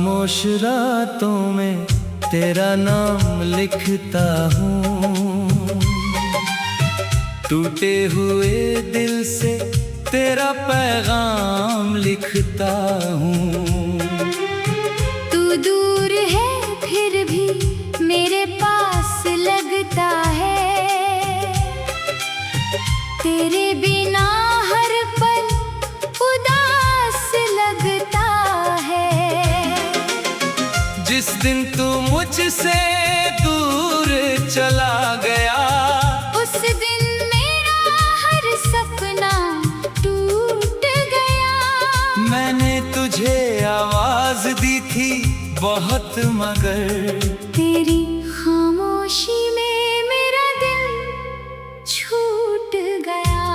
खामोश रातों में तेरा नाम लिखता हूँ, टूटे हुए दिल से तेरा पैगाम लिखता हूँ। तू दूर है फिर भी मेरे पास लगता है, तेरे बिना हर पल उदास लगता है। जिस दिन तू मुझसे दूर चला गया, उस दिन मेरा हर सपना टूट गया। मैंने तुझे आवाज दी थी बहुत, मगर तेरी खामोशी में मेरा दिल छूट गया।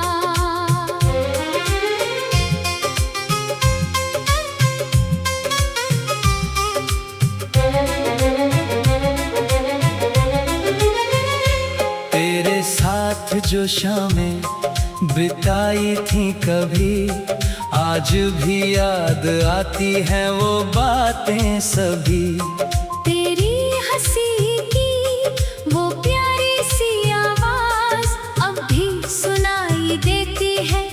तेरे साथ जो शामें बिताई थी कभी, आज भी याद आती हैं वो बातें सभी। तेरी हंसी की वो प्यारी सी आवाज अब भी सुनाई देती है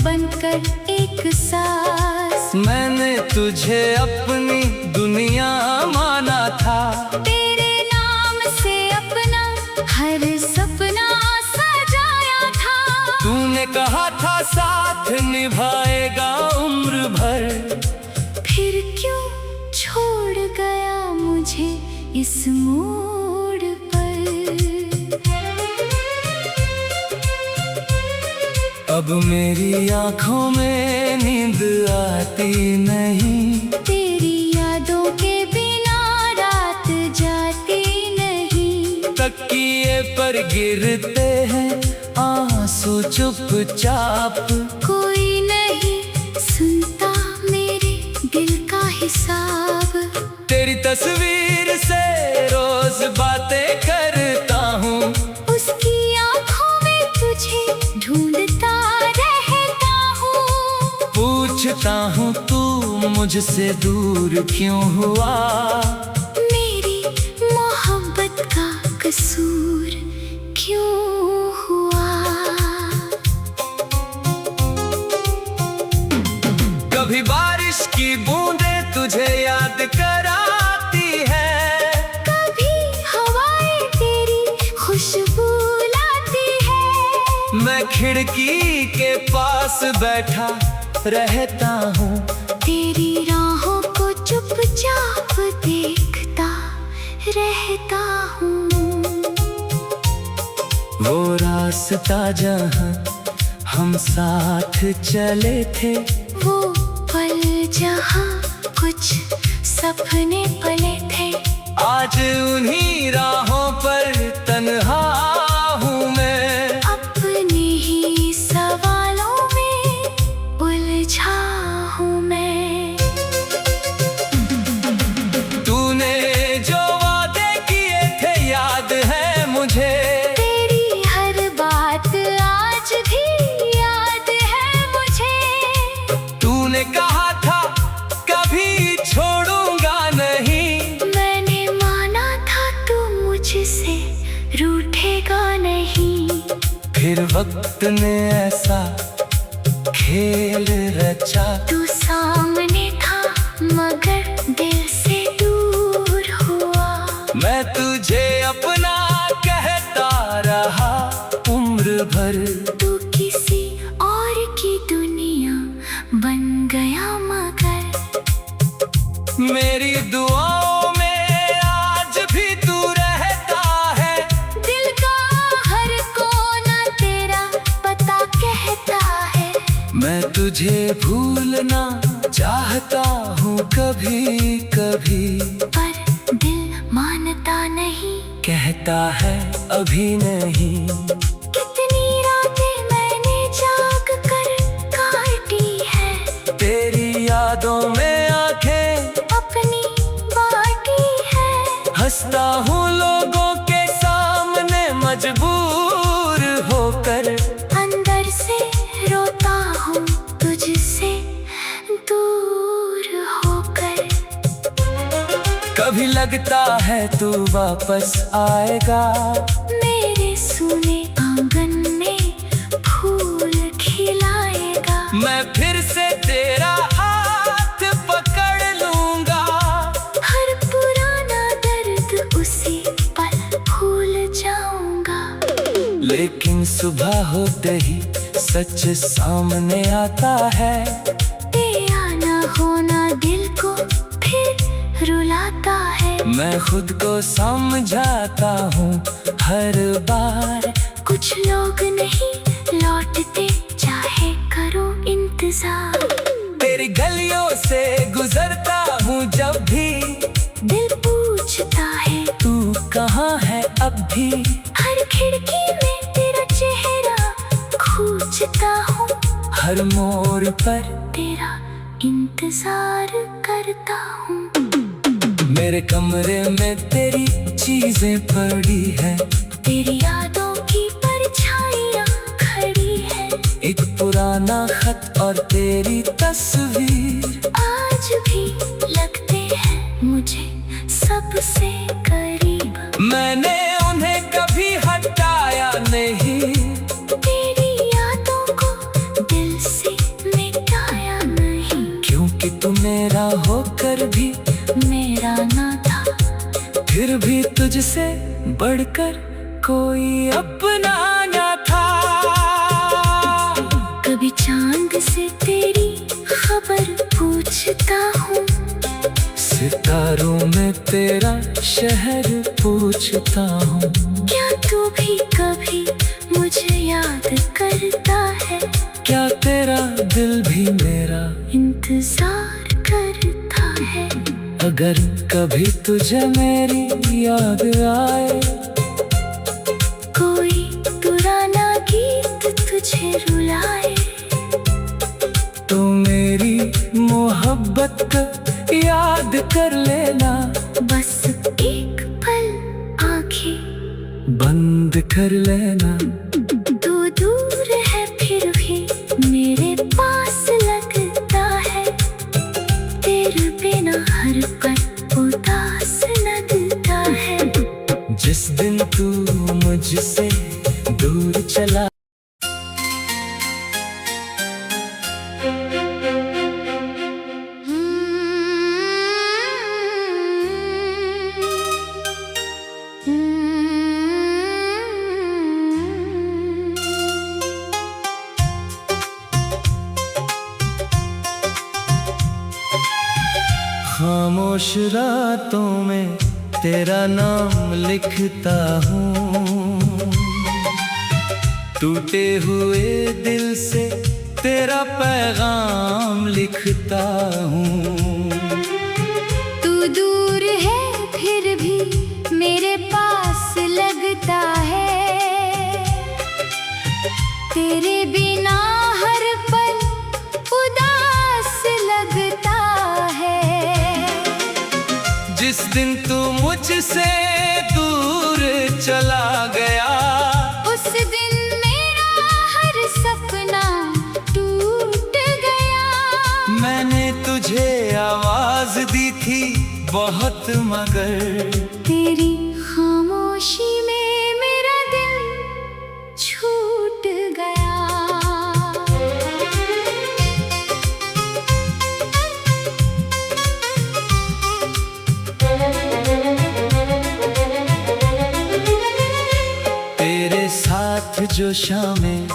बनकर एक सांस। मैंने तुझे अपनी दुनिया माना था, तेरे नाम से अपना हर सपना सजाया था। तूने कहा था साथ निभाएगा उम्र भर, फिर क्यों छोड़ गया मुझे इस मोड़ पर। अब मेरी आंखों में नींद आती नहीं, तेरी यादों के बिना रात जाती नहीं। तकिए पर गिरते हैं आंसू चुपचाप, कोई नहीं सुनता मेरे दिल का हिसाब। तेरी तस्वीर से रोज बातें करता हूँ, उसकी आंखों में तुझे ढूंढता रहता हूँ। पूछता हूँ तू मुझसे दूर क्यों हुआ, मेरी मोहब्बत का कसूर क्यों हुआ। कभी बारिश की बूंदें तुझे याद कराती है, कभी हवाएं तेरी खुशबू लाती है। मैं खिड़की के पास बैठा रहता हूँ, तेरी राहों को चुपचाप देखता रहता हूँ। वो रास्ता जहाँ हम साथ चले थे, वो पल जहाँ कुछ सपने पले थे, आज उन्हीं राहों पर तन्हा हूँ मैं। अपने ही सवालों में उलझा हूँ मैं। तूने जो वादे किए थे याद है मुझे, तेरी हर बात आज भी याद है मुझे। तूने कहा था कभी छोड़ूंगा नहीं, मैंने माना था तू मुझसे रूठेगा नहीं। फिर वक्त ने ऐसा खेल रचा, तू सामने था मगर दिल से दूर हुआ। मैं तुझे अपना कहता रहा उम्र भर, तू किसी और की दुनिया बन गया मगर। मेरी दुआओं में आज भी तू रहता है, दिल का हर कोना तेरा पता कहता है। मैं तुझे भूलना चाहता हूँ कभी कभी, पर दिल मानता नहीं, कहता है अभी नहीं। कितनी रातें मैंने जाग कर काटी है, तेरी यादों में आंखें अपनी बाटी है। हंसता हूँ लोगों के सामने मजबूर होकर, अंदर से रोता हूँ तुझसे दूर होकर। लगता है तू वापस आएगा। मेरे सूने आंगन में फूल खिलाएगा। मैं फिर से तेरा हाथ पकड़ लूंगा। हर पुराना दर्द उसी पल भूल जाऊंगा। लेकिन सुबह होते ही सच सामने आता है। तेरा ना होना दिल को फिर रुलाता है। मैं खुद को समझाता हूँ हर बार। कुछ लोग नहीं लौटते चाहे करो इंतजार। तेरी गलियों से गुजरता हूँ जब भी दिल पूछता है तू कहाँ है अब भी। हर खिड़की में तेरा चेहरा खींचता हूँ। हर मोड़ पर तेरा इंतजार करता हूँ। मेरे कमरे में तेरी चीजें पड़ी है। तेरी यादों की परछाइयाँ खड़ी है। एक पुराना खत और तेरी तस्वीर आज भी लगते हैं मुझे सबसे करीब। मैंने उन्हें कभी हटाया नहीं। तेरी यादों को दिल से मिटाया नहीं। क्योंकि तू मेरा होकर भी मेरा ना था। फिर भी तुझसे बढ़कर कोई अपना ना था। कभी चांद से तेरी खबर पूछता हूँ। सितारों में तेरा शहर पूछता हूँ। क्या तू भी कभी मुझे याद करता है? क्या तेरा दिल भी मेरा इंतजार करता है? अगर कभी तुझे मेरी याद आए, कोई पुराना गीत तुझे रुलाए, तो मेरी मोहब्बत को याद कर लेना। बस एक पल आंखें बंद कर लेना। तू दूर है फिर भी मेरे पास लगता है। तेरे बिना हर पल उदास लगता है। जिस दिन तू मुझसे दूर चला, खामोश रातों में तेरा नाम लिखता हूँ। टूटे हुए दिल से तेरा पैगाम लिखता हूँ। तू दूर है फिर भी मेरे पास लगता है। तेरे बिना हर पल उदास लगता है। जिस दिन तू मुझसे दूर चला गया, उस दिन मेरा हर सपना टूट गया। मैंने तुझे आवाज दी थी बहुत, मगर तेरी खामोशी में मेरा दिल छूट गया। तेरे साथ जो शामें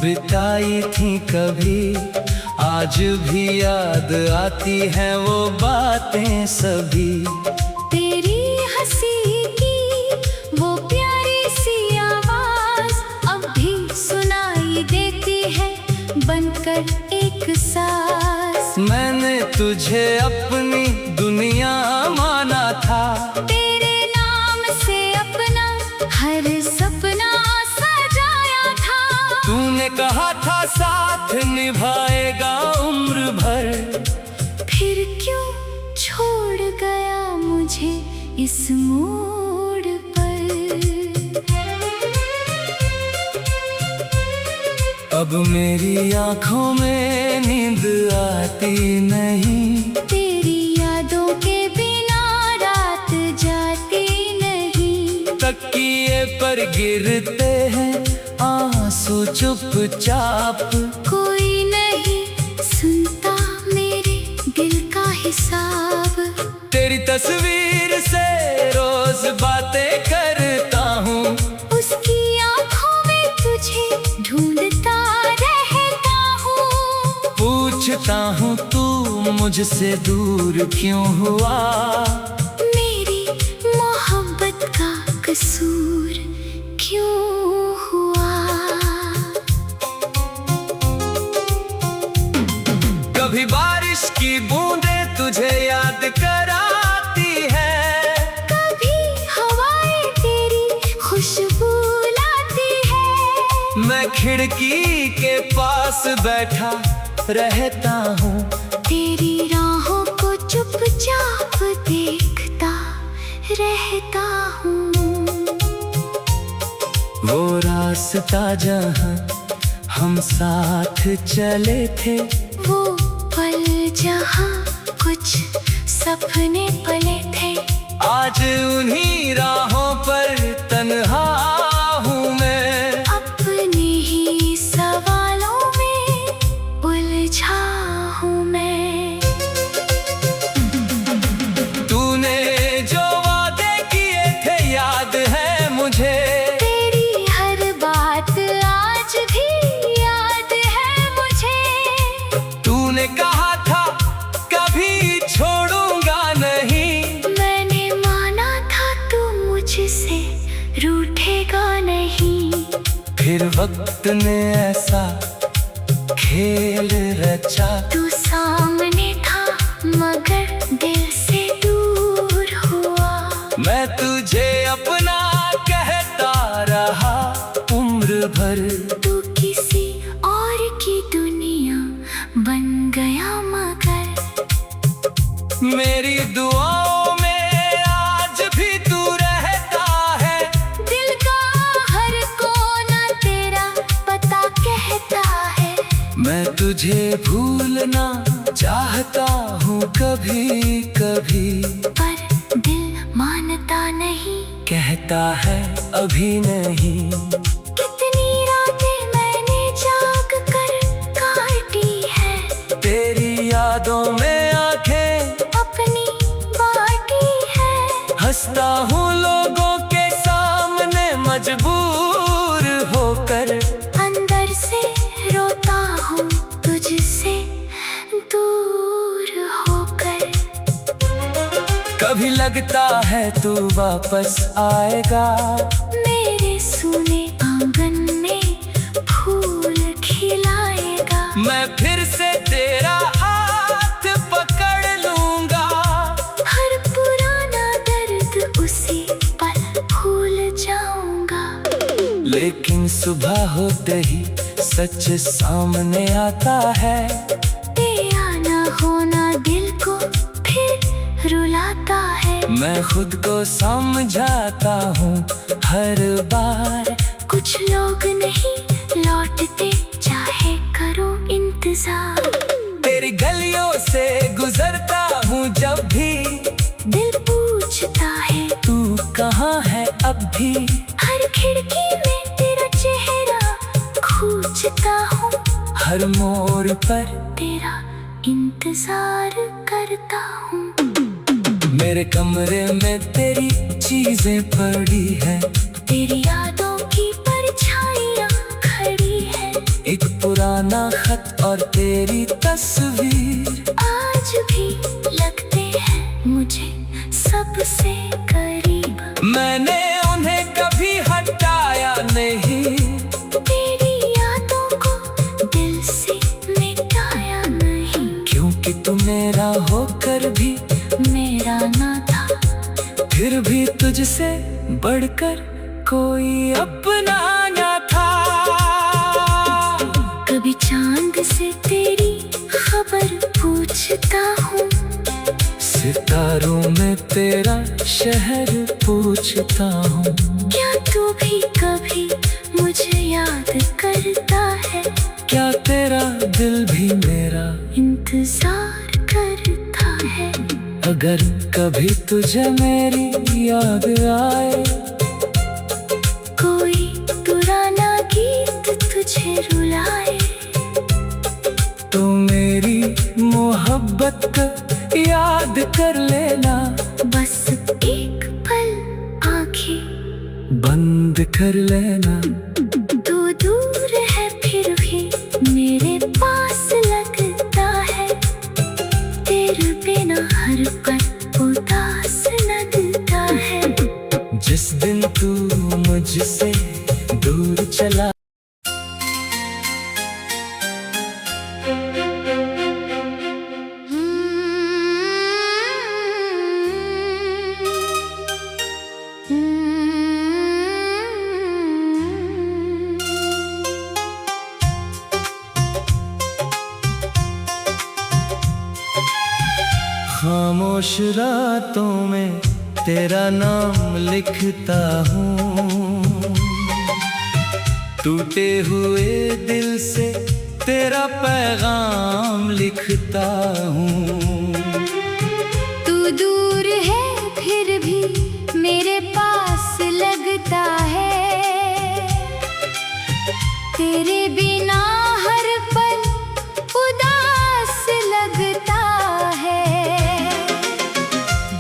बिताई थी कभी, आज भी याद आती हैं वो बातें सभी। तेरी हंसी की वो प्यारी सी आवाज अब भी सुनाई देती है बनकर एक सांस। मैंने तुझे अपनी दुनिया माना था। तेरे नाम से अपना हर सपना सजाया था। तूने कहा था साथ निभाएगा उम्र भर, फिर क्यों छोड़ गया मुझे इस मोड़ पर? अब मेरी आंखों में नींद आती नहीं। तेरी यादों के बिना रात तकिए पर गिरते हैं आंसू चुपचाप। कोई नहीं सुनता मेरे दिल का हिसाब। तेरी तस्वीर से रोज बातें करता हूँ, उसकी आंखों में तुझे ढूंढता रहता हूँ। पूछता हूँ तू मुझसे दूर क्यों हुआ। मेरी मोहब्बत का कसूर क्यों हुआ। कभी बारिश की बूंदें तुझे याद कराती है, कभी हवाएं तेरी खुशबू लाती है। मैं खिड़की के पास बैठा रहता हूँ, तेरी राहों को चुपचाप देखता रहता हूँ। वो रास्ता जहाँ हम साथ चले थे, वो पल जहाँ कुछ सपने पले थे, आज उन्हीं राहों पर तन्हा हूँ मैं। अपने ही सवालों में उलझा हूँ मैं। तूने जो वादे किए थे याद है मुझे, तेरी हर बात आज भी याद है मुझे। तूने कहा था कभी छोड़ूंगा नहीं, मैंने माना था तू मुझसे रूठेगा नहीं। फिर वक्त ने ऐसा खेल रचा, तू सामने था मगर दिल से दूर हुआ। मैं तुझे अपना कहता रहा उम्र भर। तू किसी और की दुनिया बन गया मगर मेरी दुआओं में आज भी तू रहता है। दिल का हर कोना तेरा पता कहता है। मैं तुझे भूलना चाहता हूँ कभी कभी, पर दिल मानता नहीं, कहता है अभी नहीं। कितनी रातें मैंने जाग कर काटी है, तेरी यादों में आंखें अपनी बाटी है। हंसता हूँ लोगों के सामने मजबूर होकर, अंदर से रोता हूँ तुझसे दूर होकर। कभी लगता है तू वापस आएगा, मेरे सूने आंगन में फूल खिलाएगा। मैं फिर से तेरा हाथ पकड़ लूंगा। हर पुराना दर्द उसी पल भूल जाऊंगा। लेकिन सुबह होते ही सच सामने आता है, तेरा ना होना दिल को फिर रुलाता है। मैं खुद को समझाता हूँ हर बार। कुछ लोग नहीं लौटते चाहे करो इंतजार। तेरी गलियों से गुजरता हूँ जब भी, दिल पूछता है तू कहाँ है अब भी। हर खिड़की में तेरा चेहरा खूंचता हूँ, हर मोड़ पर तेरा इंतजार करता हूँ। मेरे कमरे में तेरी चीजें पड़ी है, तेरी यादों की परछाइयाँ खड़ी है। एक पुराना खत और तेरी तस्वीर आज भी लगते हैं मुझे सबसे करीब। मैंने उन्हें कभी हटाया नहीं, तेरी यादों को दिल से मिटाया नहीं। क्योंकि तू मेरा होकर भी मेरा ना था, फिर भी तुझसे बढ़कर कोई अपना न था। कभी चांद से तेरी खबर पूछता हूँ, सितारों में तेरा शहर पूछता हूँ। क्या तू भी कभी मुझे याद करता है? क्या तेरा दिल भी मेरा इंतजार करता है? अगर कभी तुझे मेरी याद आए फिर रुलाए। तो मेरी मोहब्बत का याद कर लेना, बस एक पल आंखें बंद कर लेना। तू दूर है फिर भी मेरे पास लगता है, तेरे बिना हर पल उदास लगता है। जिस दिन तू मुझसे दूर चला, खामोश रातों में तेरा नाम लिखता हूँ, टूटे हुए दिल से तेरा पैगाम लिखता हूँ। तू दूर है फिर भी मेरे पास लगता है, तेरे बिना हर पल उदास लगता है।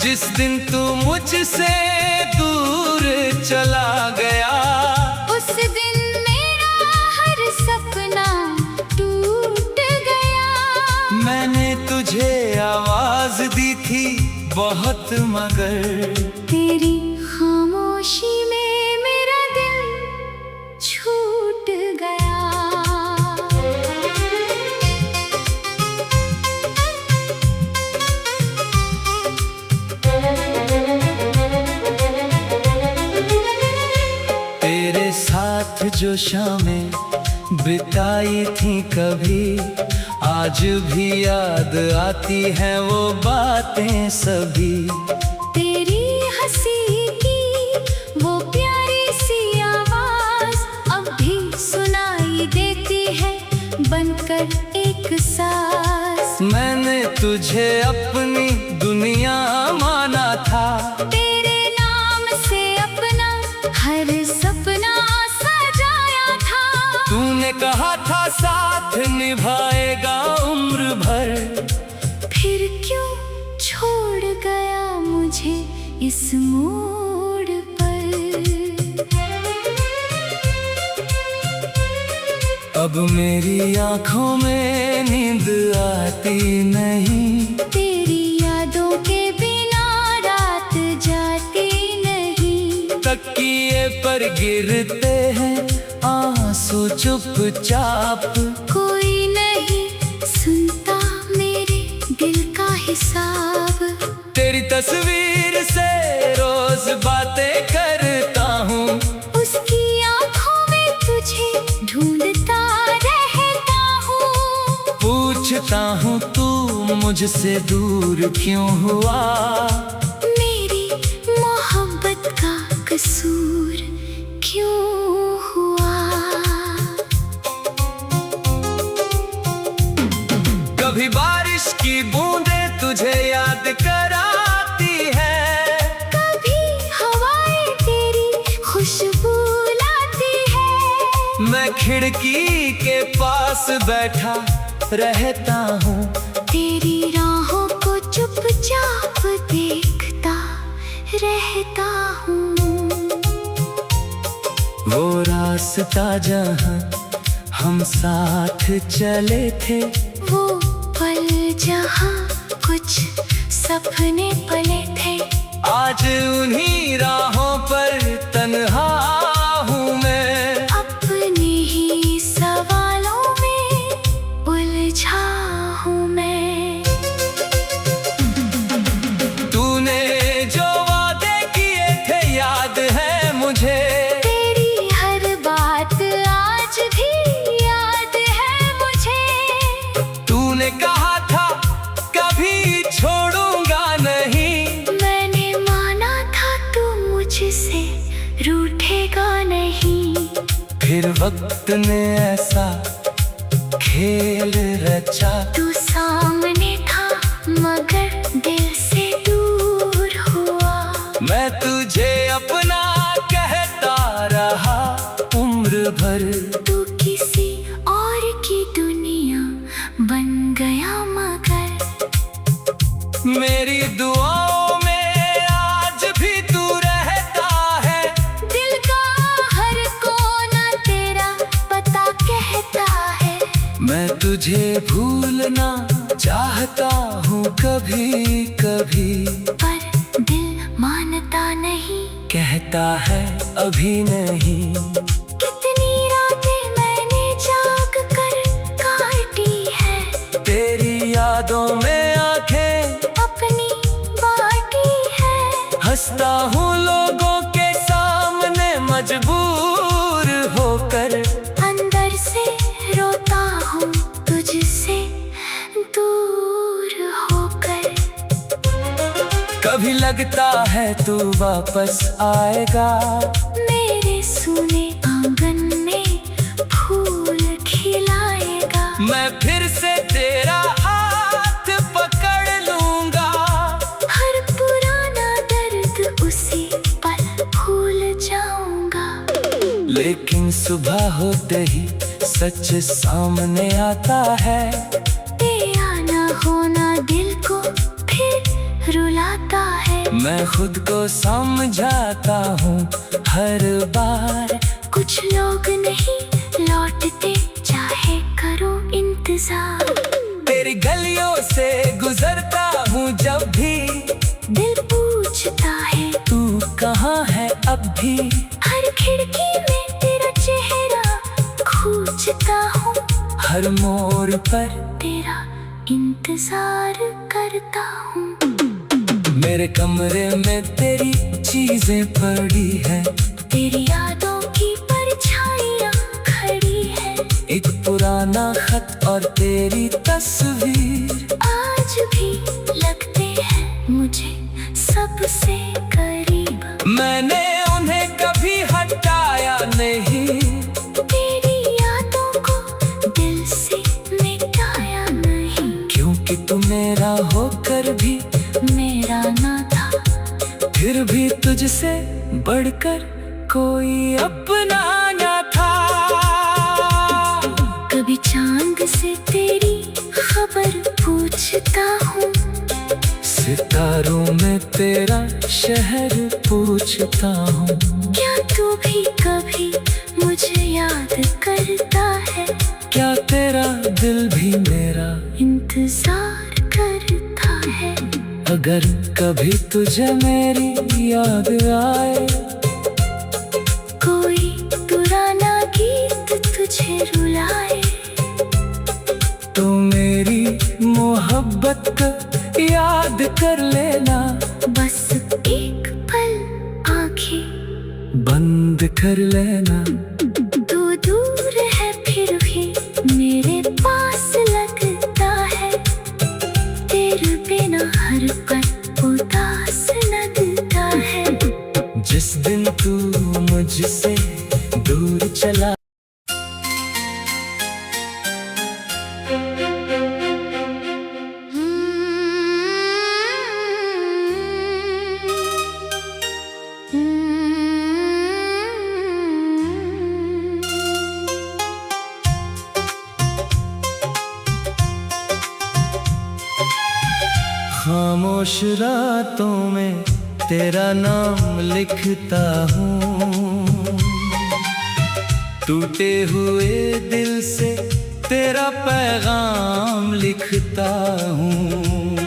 जिस दिन तू मुझसे दूर चला गया, उस दिन मेरा हर सपना टूट गया। मैंने तुझे आवाज दी थी बहुत, मगर तेरी खामोशी में मेरा दिल छूट गया। तेरे साथ जो शामें बिताई थी कभी, आज भी याद आती हैं वो बातें सभी। तेरी हंसी की वो प्यारी सी आवाज अब भी सुनाई देती है, बनकर एक सांस। मैंने तुझे अपनी दुनिया माना था, तेरे नाम से अपना हर सपना सजाया था। तूने कहा था साथ निभाएगा उम्र भर, फिर क्यों छोड़ गया मुझे इस मोड़ पर। अब मेरी आंखों में नींद आती नहीं, तेरी यादों के बिना रात जाती नहीं। तकिए पर गिरते हैं आंसू चुपचाप, कोई नहीं सुनता मेरे दिल का हिसाब। तेरी तस्वीर से रोज बातें करता हूँ, उसकी आंखों में तुझे ढूंढता रहता हूँ। पूछता हूँ तू मुझसे दूर क्यों हुआ, मेरी मोहब्बत का कसूर क्यों हुआ। कभी बारिश की बूंदें तुझे याद कराती है, कभी हवाएं तेरी खुशबू लाती है। मैं खिड़की के पास बैठा रहता हूँ, तेरी राहों को चुपचाप देखता रहता हूँ। वो रास्ता जहाँ हम साथ चले थे, वो पल जहाँ कुछ सपने पले थे, आज उन्हीं राहों पर तन्हा हूँ मैं। अपने ही सवालों में उलझा हूँ मैं। तूने जो वादे किए थे याद है मुझे, तेरी हर बात आज भी याद है मुझे। तूने कहा था कभी छोड़ूंगा नहीं, मैंने माना था तू मुझसे रूठेगा नहीं। फिर वक्त ने ऐसा खेल रचा, तू सामने था मगर दिल से दूर हुआ। मैं तुझे अपना कहता रहा उम्र भर। तू किसी तुझे भूलना चाहता हूँ कभी कभी, पर दिल मानता नहीं, कहता है अभी नहीं। कितनी रातें मैंने जाग कर काटी है, तेरी यादों में आंखें अपनी बाटी है। हंसता हूँ लोगों के सामने मजबूर होकर, अंदर से रोता हूँ तुझसे दूर होकर। कभी लगता है तू वापस आएगा, मेरे सूने आंगन में फूल खिलाएगा। मैं फिर से तेरा हाथ पकड़ लूंगा, हर पुराना दर्द उसी पल भूल जाऊंगा। लेकिन सुबह होते ही सच सामने आता है, तेरा ना होना दिल को फिर रुलाता है। मैं खुद को समझाता हूँ हर बार, कुछ लोग नहीं लौटते चाहे करो इंतजार। तेरी गलियों से गुजरता हूँ जब भी, दिल पूछता है तू कहाँ है अब भी। हर खिड़की में तेरा चेहरा खूंचता हूँ, हर मोड़ पर तेरा इंतजार करता हूँ। मेरे कमरे में तेरी चीजें पड़ी है, तेरी यादों की परछाइयाँ खड़ी है। एक पुराना खत और तेरी तस्वीर आज भी लगते हैं मुझे सबसे करीब। मैंने उन्हें कभी हटाया नहीं, तेरी यादों को दिल से मिटाया नहीं। क्योंकि तू मेरा होकर भी मेरा ना था, फिर भी तुझसे बढ़कर कोई अपना ना था। कभी चांद से तेरी खबर पूछता हूँ, सितारों में तेरा शहर पूछता हूँ। क्या तू भी कभी मुझे याद करता है? क्या तेरा दिल भी मेरा इंतजार करता है। अगर कभी तुझे मेरी याद आए, कोई पुराना गीत तुझे रुलाए, तो मेरी मोहब्बत को याद कर लेना। बस एक पल आंखें बंद कर लेना। तू दूर है फिर भी मेरे पास लगता है, तेरे बिना हर पल उदास लगता है। जिस दिन तू मुझसे दूर चला, खामोश रातों में तेरा नाम लिखता हूँ, टूटे हुए दिल से तेरा पैगाम लिखता हूँ।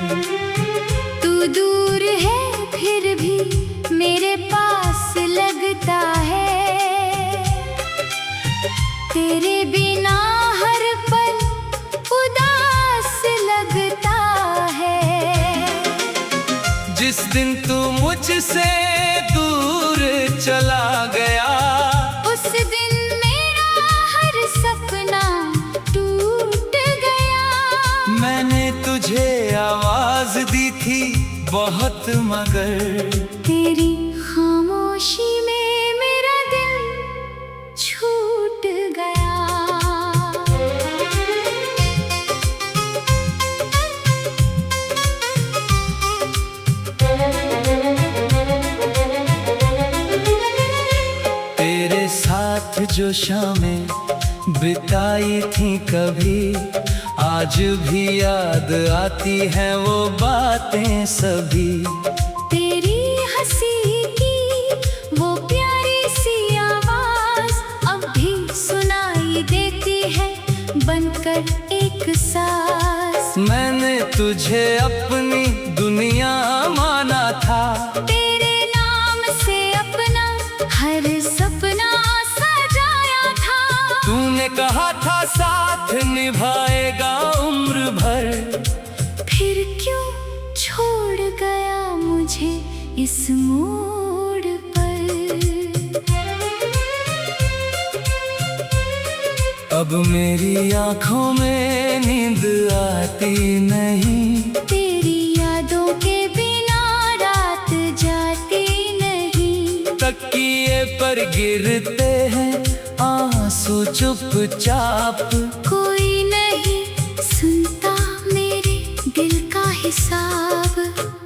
तू दूर है फिर भी मेरे पास लगता है, तेरे बिना हर पल उदास लगता है। जिस दिन तू मुझसे दूर चला गया, उस दिन मेरा हर सपना टूट गया। मैंने तुझे आवाज दी थी बहुत, मगर तेरी खामोशी में मेरा दिल छूट गया। तेरे साथ जो शामें बिताई थी कभी, आज भी याद आती हैं वो बातें सभी। तेरी हंसी की वो प्यारी सी आवाज अब भी सुनाई देती है, बनकर एक सांस। मैंने तुझे अपनी दुनिया माना था, तेरे नाम से अपना हर सपना सजाया था। तूने कहा था साथ निभाएगा उम्र भर, फिर क्यों छोड़ गया मुझे इस मोड़ पर। अब मेरी आंखों में नींद आती नहीं, तेरी यादों के बिना रात जाती नहीं। तकिए पर गिरते हैं आंसू चुपचाप, कोई नहीं सुनता मेरे दिल का हिसाब।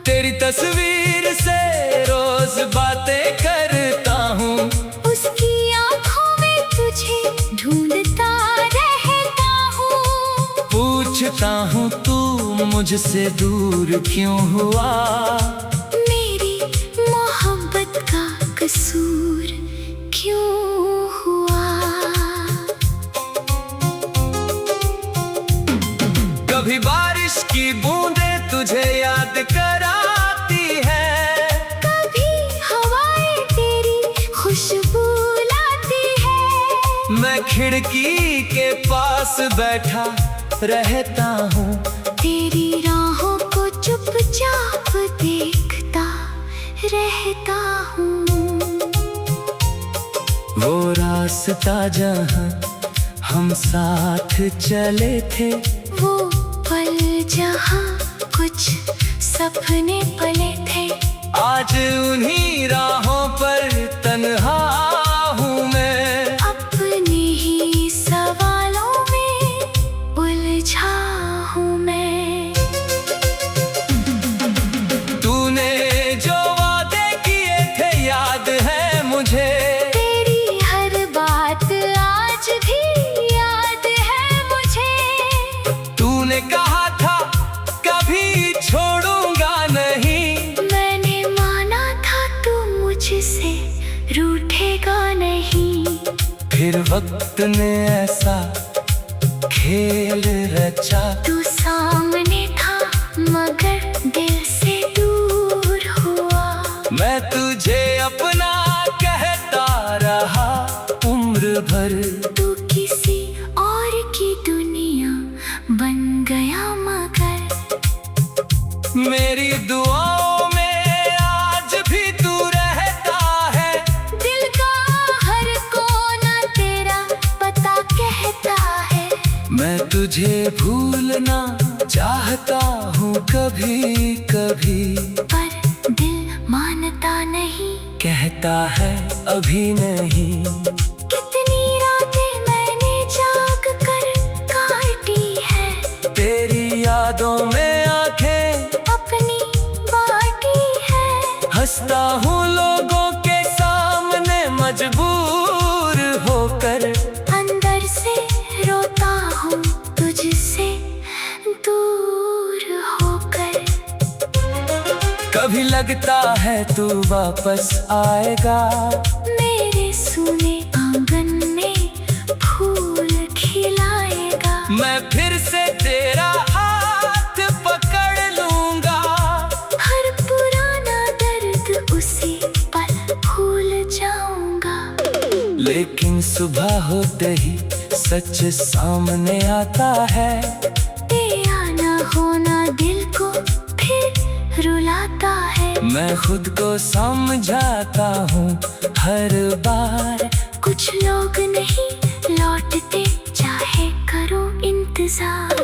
तेरी तस्वीर से रोज बातें करता हूँ, उसकी आंखों में तुझे ढूंढता रहता हूँ। पूछता हूँ तू मुझसे दूर क्यों हुआ, मेरी मोहब्बत का कसूर क्यों हुआ। कभी बारिश की बूंदें तुझे याद कराती है, कभी हवाएं तेरी खुशबू लाती है। मैं खिड़की के पास बैठा रहता हूँ, तेरी राहों को चुपचाप देखता रहता हूँ। वो रास्ता जहाँ हम साथ चले थे, वो पल जहाँ कुछ सपने पले थे। आज उन्हीं राहों पर तन्हा हूँ मैं, अपने ही सवालों में उलझा हूँ मैं। तूने जो वादे किए थे याद है मुझे, तेरी हर बात आज भी याद है मुझे। तूने कहा था कभी छोड़ूंगा नहीं, मैंने माना था तू मुझसे रूठेगा नहीं। फिर वक्त ने ऐसा खेल रचा, तू सामने था मगर दिल से दूर हुआ। मैं तुझे अपना कहता रहा उम्र भर, तू किसी और की दुनिया बन गया मगर। मेरी दुआओं में आज भी तू रहता है, दिल का हर कोना तेरा पता कहता है। मैं तुझे भूलना चाहता हूँ कभी कभी, पर दिल मानता नहीं, कहता है अभी नहीं। कितनी रातें मैंने जाग कर काटी है, तेरी यादों में आंखें अपनी बाटी है। हंसता हूँ लोगों के सामने मजबूर होकर, अंदर से रोता हूँ तुझसे दूर होकर। कभी लगता है तू वापस आएगा, मेरे सूने आंगन में फूल खिलाएगा। मैं फिर से तेरा हाथ पकड़ लूंगा, हर पुराना दर्द उसी पल भूल जाऊंगा। लेकिन सुबह होते ही सच सामने आता है, तेरा ना होना दिल को फिर रुलाता है। मैं खुद को समझाता हूँ हर बार, कुछ लोग नहीं लौटते चाहे करो इंतजार।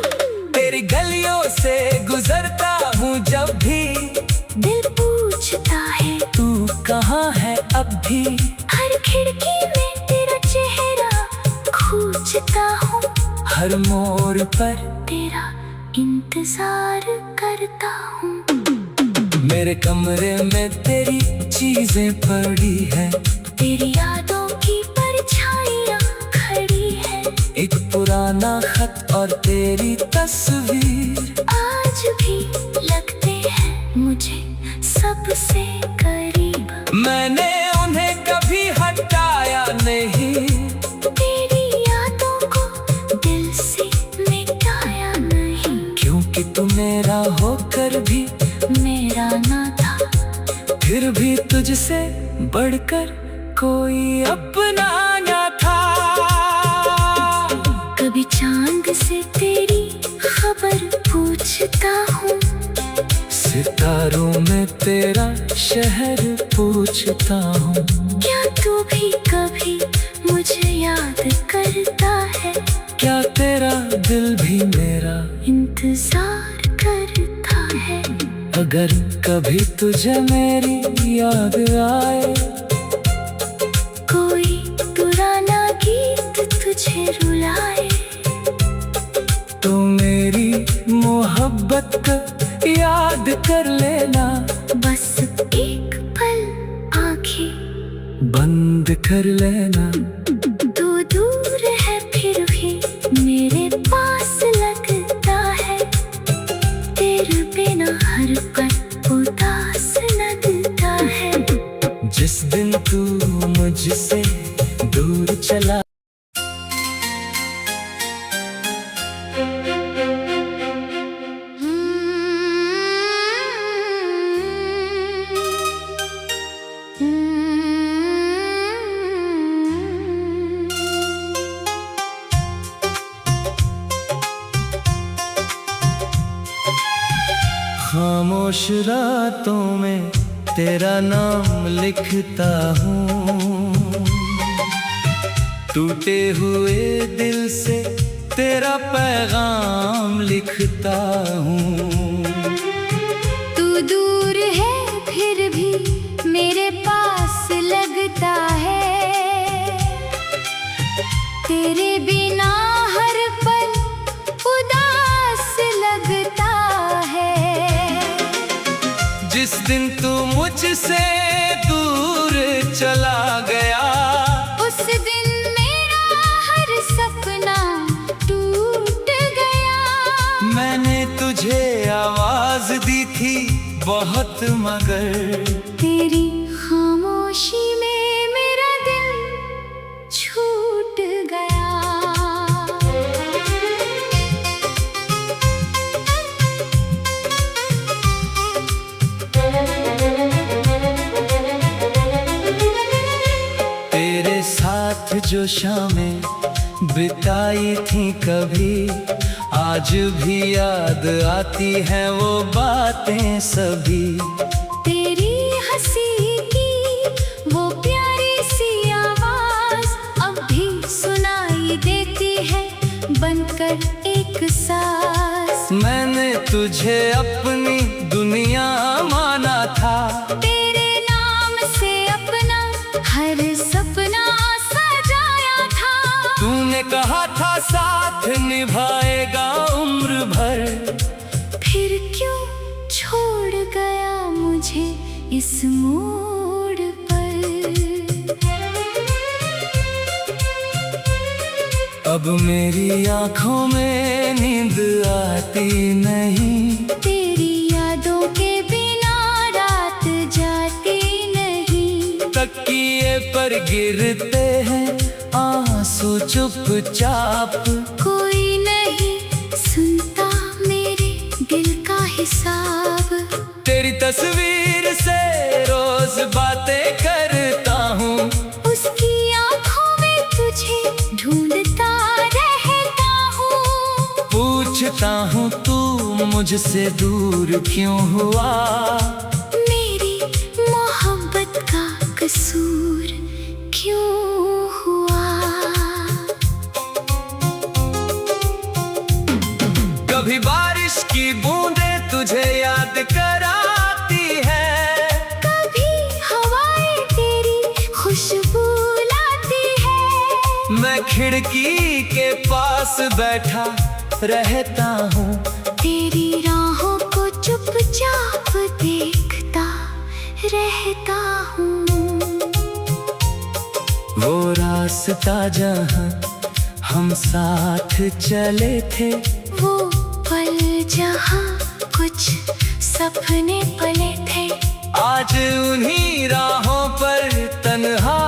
तेरी गलियों से गुजरता हूँ जब भी, दिल पूछता है तू कहाँ है अब भी। हर खिड़की में तेरा चेहरा खींचता हूँ, हर मोड़ पर तेरा इंतजार करता हूँ। मेरे कमरे में तेरी चीजें पड़ी है, तेरी यादों की परछाइयाँ खड़ी है। एक पुराना खत और तेरी तस्वीर आज भी लगते हैं मुझे सबसे करीब। मैंने उन्हें कभी हटाया नहीं, तेरी यादों को दिल से मेरा होकर भी मेरा ना था। फिर भी तुझसे बढ़कर कोई अपना ना था। कभी चांद से तेरी खबर पूछता हूँ, सितारों में तेरा शहर पूछता हूँ। क्या तू भी कभी मुझे याद करता है? क्या तेरा दिल भी मेरा इंतजार करता है? अगर कभी तुझे मेरी याद आए, कोई पुराना गीत तुझे रुलाए, तो मेरी मोहब्बत को याद कर लेना। बस एक पल आंखें बंद कर लेना। तू दूर है फिर भी मेरे पास लगता है। तेरे बिना हर पल उदास लगता है। जिस दिन तू मुझसे दूर चला, खामोश रातों में तेरा नाम लिखता हूँ। टूटे हुए दिल से तेरा पैगाम लिखता हूँ। तू दूर है फिर भी मेरे पास लगता है। तेरे बिना हर पल उदास लगता है। जिस दिन तू मुझसे दूर चला गया, उस दिन मेरा हर सपना टूट गया। मैंने तुझे आवाज दी थी बहुत, मगर तेरी खामोशी में मेरा दिल छूट गया। तेरे साथ जो शामें बिताई थी कभी, आज भी याद आती हैं वो बातें सभी। तेरी हंसी की वो प्यारी सी आवाज अब भी सुनाई देती है बनकर एक सांस। मैंने तुझे अपनी दुनिया माना था। तेरे नाम से अपना हर सपना सजाया था। तूने कहा था साथ निभाएगा उम्र भर, फिर क्यों छोड़ गया मुझे इस मोड़ पर? अब मेरी आंखों में नींद आती नहीं। तेरी यादों के बिना रात जाती नहीं। तकिए पर गिरते हैं आंसू चुपचाप। कोई नहीं सुनता मेरे दिल का हिसाब। तेरी तस्वीर से रोज बातें करता हूँ। उसकी आंखों में तुझे ढूंढता रहता हूँ। पूछता हूँ तू मुझसे दूर क्यों हुआ? मेरी मोहब्बत का कसूर क्यों हुआ? कभी बारिश की बूंदें तुझे याद कराती है। कभी हवाएं तेरी खुशबू लाती है। मैं खिड़की के पास बैठा रहता हूँ। तेरी राहों को चुपचाप देखता रहता हूँ। वो रास्ता जहाँ हम साथ चले थे, वो पल जहाँ कुछ सपने पले थे, आज उन्हीं राहों पर तन्हा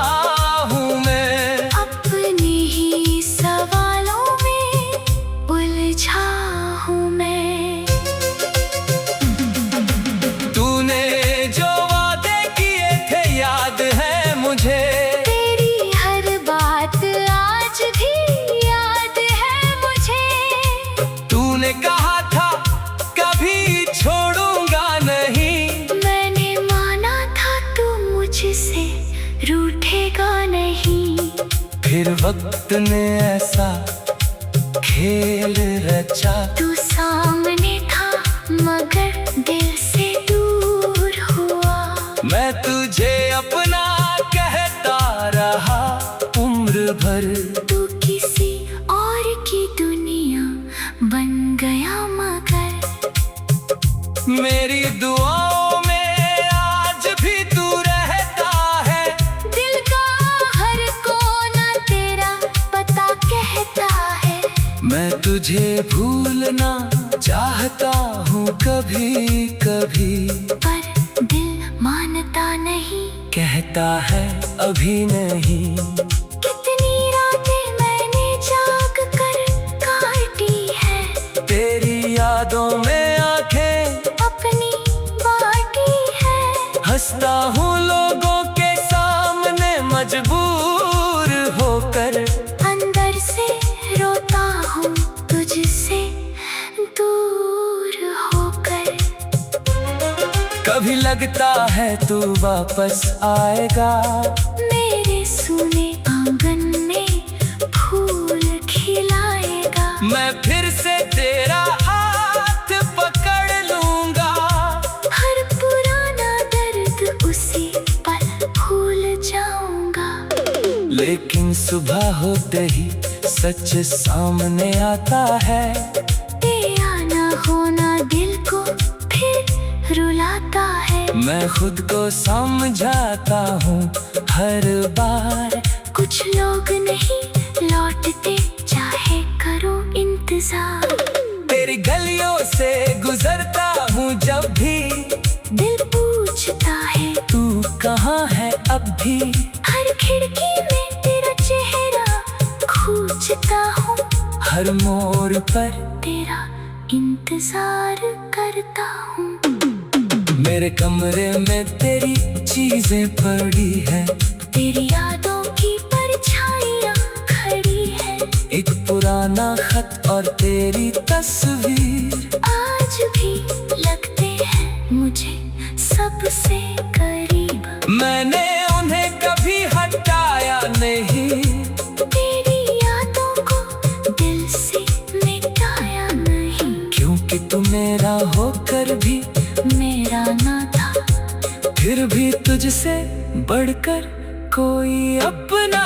हूँ मैं। अपने ही सवालों में उलझा हूँ मैं। वक्त ने ऐसा खेल रचा। तू सामने था मगर दिल से दूर हुआ। मैं तुझे अपना कहता रहा उम्र भर। तू किसी और की दुनिया बन गया मगर मेरी दुआओं में आज भी तू रहता है। दिल का हर कोना तेरा पता कहता है। मैं तुझे भूलना चाहता हूँ कभी कभी, पर दिल मानता नहीं, कहता है अभी नहीं। कितनी रातें मैंने जाग कर काटी है। तेरी यादों में आंखें अपनी बाटी है। हंसता हूँ लोगों के सामने मजबूर होकर। अंदर से रोता हूँ तुझसे दूर होकर। कभी लगता है तू वापस आएगा। मेरे सूने आंगन में फूल खिलाएगा। मैं फिर से तेरा हाथ पकड़ लूंगा। हर पुराना दर्द उसी पल भूल जाऊंगा। लेकिन सुबह होते ही सच सामने आता है। तेरा ना होना दिल को फिर रुलाता है। मैं खुद को समझाता हूँ हर बार। कुछ लोग नहीं लौटते चाहे करो इंतजार। तेरी गलियों से गुजरता हूँ जब भी, दिल पूछता है तू कहाँ है अब भी। हर खिड़की में तेरा चेहरा खींचता हूँ। हर मोड़ पर तेरा इंतजार करता हूँ। मेरे कमरे में तेरी चीजें पड़ी है। तेरी यादों की परछाइयाँ खड़ी है। एक पुराना खत और तेरी तस्वीर आज भी लगते हैं मुझे सबसे करीब। मैंने उन्हें कभी हटाया नहीं। तेरी यादों को दिल से मिटाया नहीं। क्योंकि तू मेरा होकर भी मेरा ना था। फिर भी तुझसे बढ़कर कोई अपना